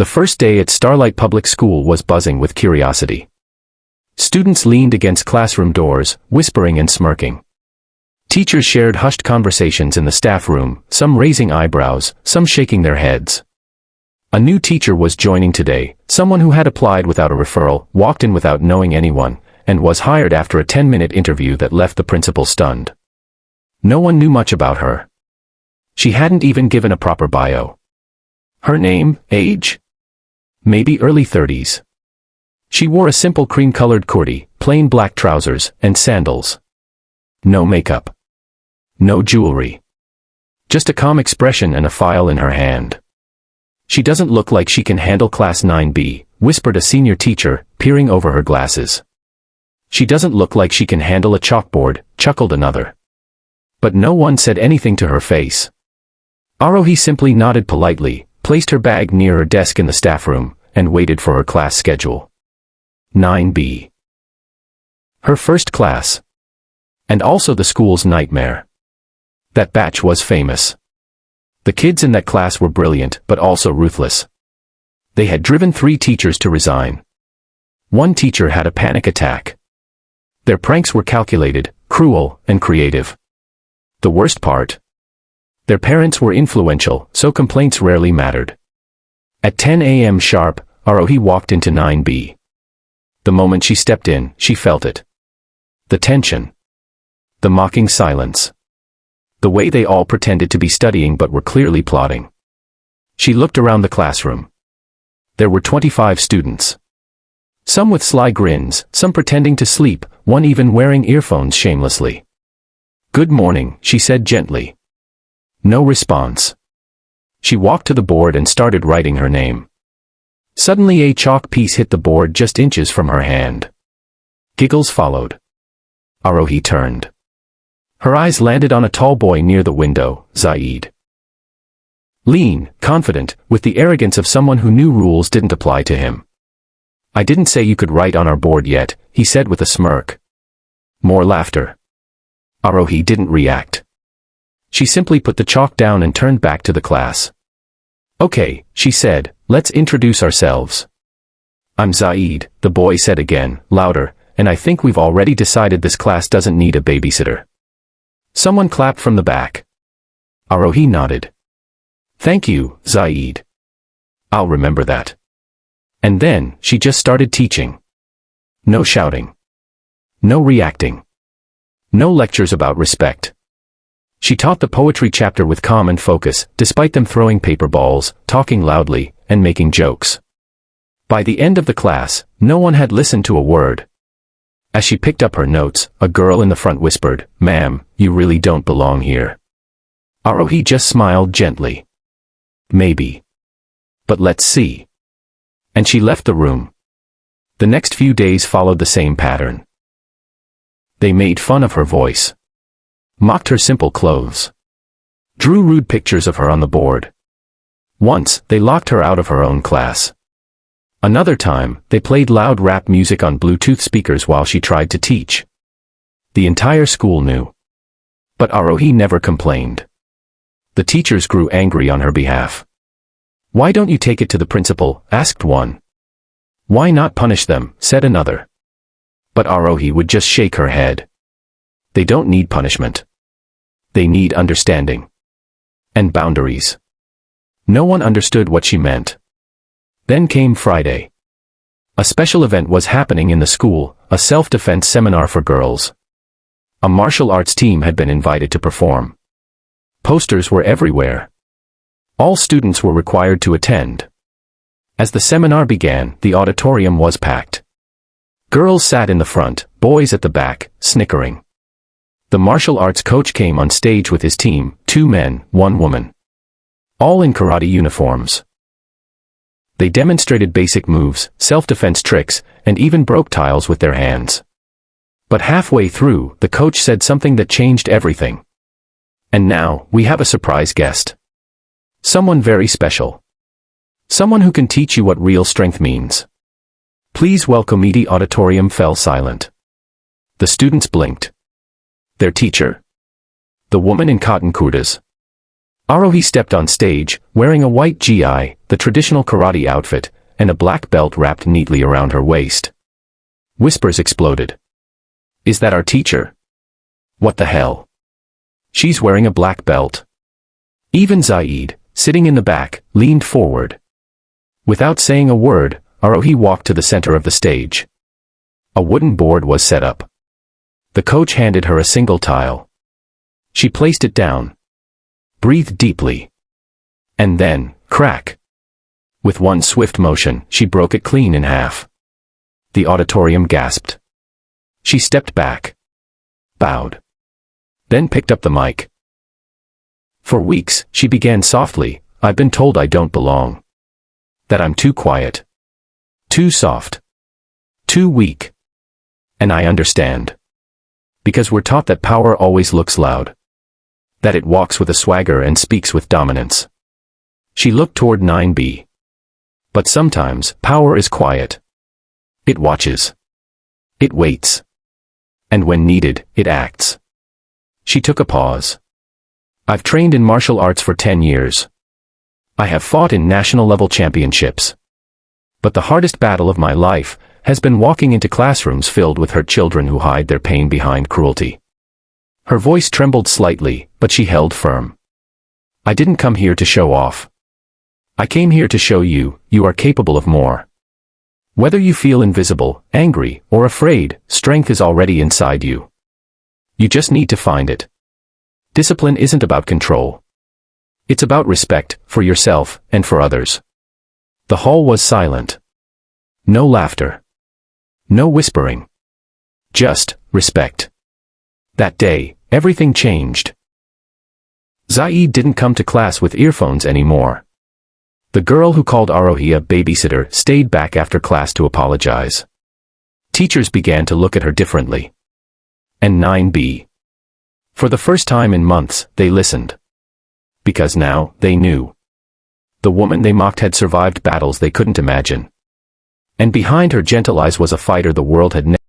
The first day at Starlight Public School was buzzing with curiosity. Students leaned against classroom doors, whispering and smirking. Teachers shared hushed conversations in the staff room, some raising eyebrows, some shaking their heads. A new teacher was joining today, someone who had applied without a referral, walked in without knowing anyone, and was hired after a 10-minute interview that left the principal stunned. No one knew much about her. She hadn't even given a proper bio. Her name, age? Maybe early 30s. She wore a simple cream-colored kurti, plain black trousers, and sandals. No makeup. No jewelry. Just a calm expression and a file in her hand. "She doesn't look like she can handle Class 9B, whispered a senior teacher, peering over her glasses. "She doesn't look like she can handle a chalkboard," chuckled another. But no one said anything to her face. Aarohi simply nodded politely, placed her bag near her desk in the staff room, and waited for her class schedule. 9B. Her first class. And also the school's nightmare. That batch was famous. The kids in that class were brilliant, but also ruthless. They had driven 3 teachers to resign. One teacher had a panic attack. Their pranks were calculated, cruel, and creative. The worst part? Their parents were influential, so complaints rarely mattered. At 10 a.m. sharp, Aarohi walked into 9B. The moment she stepped in, she felt it. The tension. The mocking silence. The way they all pretended to be studying but were clearly plotting. She looked around the classroom. There were 25 students. Some with sly grins, some pretending to sleep, one even wearing earphones shamelessly. "Good morning," she said gently. No response. She walked to the board and started writing her name. Suddenly a chalk piece hit the board just inches from her hand. Giggles followed. Aarohi turned. Her eyes landed on a tall boy near the window, Zaid. Lean, confident, with the arrogance of someone who knew rules didn't apply to him. "I didn't say you could write on our board yet," he said with a smirk. More laughter. Aarohi didn't react. She simply put the chalk down and turned back to the class. "Okay," she said, "let's introduce ourselves." "I'm Zaid," the boy said again, louder, "and I think we've already decided this class doesn't need a babysitter." Someone clapped from the back. Aarohi nodded. "Thank you, Zaid. I'll remember that." And then, she just started teaching. No shouting. No reacting. No lectures about respect. She taught the poetry chapter with calm and focus, despite them throwing paper balls, talking loudly, and making jokes. By the end of the class, no one had listened to a word. As she picked up her notes, a girl in the front whispered, "Ma'am, you really don't belong here." Aarohi just smiled gently. "Maybe. But let's see." And she left the room. The next few days followed the same pattern. They made fun of her voice. Mocked her simple clothes. Drew rude pictures of her on the board. Once, they locked her out of her own class. Another time, they played loud rap music on Bluetooth speakers while she tried to teach. The entire school knew. But Aarohi never complained. The teachers grew angry on her behalf. "Why don't you take it to the principal?" asked one. "Why not punish them?" said another. But Aarohi would just shake her head. They don't need punishment. They need understanding. And boundaries. No one understood what she meant. Then came Friday. A special event was happening in the school, a self-defense seminar for girls. A martial arts team had been invited to perform. Posters were everywhere. All students were required to attend. As the seminar began, the auditorium was packed. Girls sat in the front, boys at the back, snickering. The martial arts coach came on stage with his team, 2 men, 1 woman. All in karate uniforms. They demonstrated basic moves, self-defense tricks, and even broke tiles with their hands. But halfway through, the coach said something that changed everything. "And now, we have a surprise guest. Someone very special. Someone who can teach you what real strength means. Please welcome." The auditorium fell silent. The students blinked. Their teacher? The woman in cotton kurtas. Aarohi stepped on stage, wearing a white gi, the traditional karate outfit, and a black belt wrapped neatly around her waist. Whispers exploded. Is that our teacher? What the hell? She's wearing a black belt. Even Zaid, sitting in the back, leaned forward. Without saying a word, Aarohi walked to the center of the stage. A wooden board was set up. The coach handed her a single tile. She placed it down. Breathed deeply. And then, crack. With one swift motion, she broke it clean in half. The auditorium gasped. She stepped back. Bowed. Then picked up the mic. For weeks, she began softly, I've been told I don't belong. That I'm too quiet. Too soft. Too weak. And I understand. Because we're taught that power always looks loud. That it walks with a swagger and speaks with dominance. She looked toward 9B. But sometimes, power is quiet. It watches. It waits. And when needed, it acts. She took a pause. I've trained in martial arts for 10 years. I have fought in national-level championships. But the hardest battle of my life has been walking into classrooms filled with hurt children who hide their pain behind cruelty. Her voice trembled slightly, but she held firm. I didn't come here to show off. I came here to show you, you are capable of more. Whether you feel invisible, angry, or afraid, strength is already inside you. You just need to find it. Discipline isn't about control. It's about respect, for yourself, and for others. The hall was silent. No laughter. No whispering. Just respect. That day, everything changed. Zaid didn't come to class with earphones anymore. The girl who called Aarohi a babysitter stayed back after class to apologize. Teachers began to look at her differently. And 9B. For the first time in months, they listened. Because now, they knew. The woman they mocked had survived battles they couldn't imagine. And behind her gentle eyes was a fighter the world had never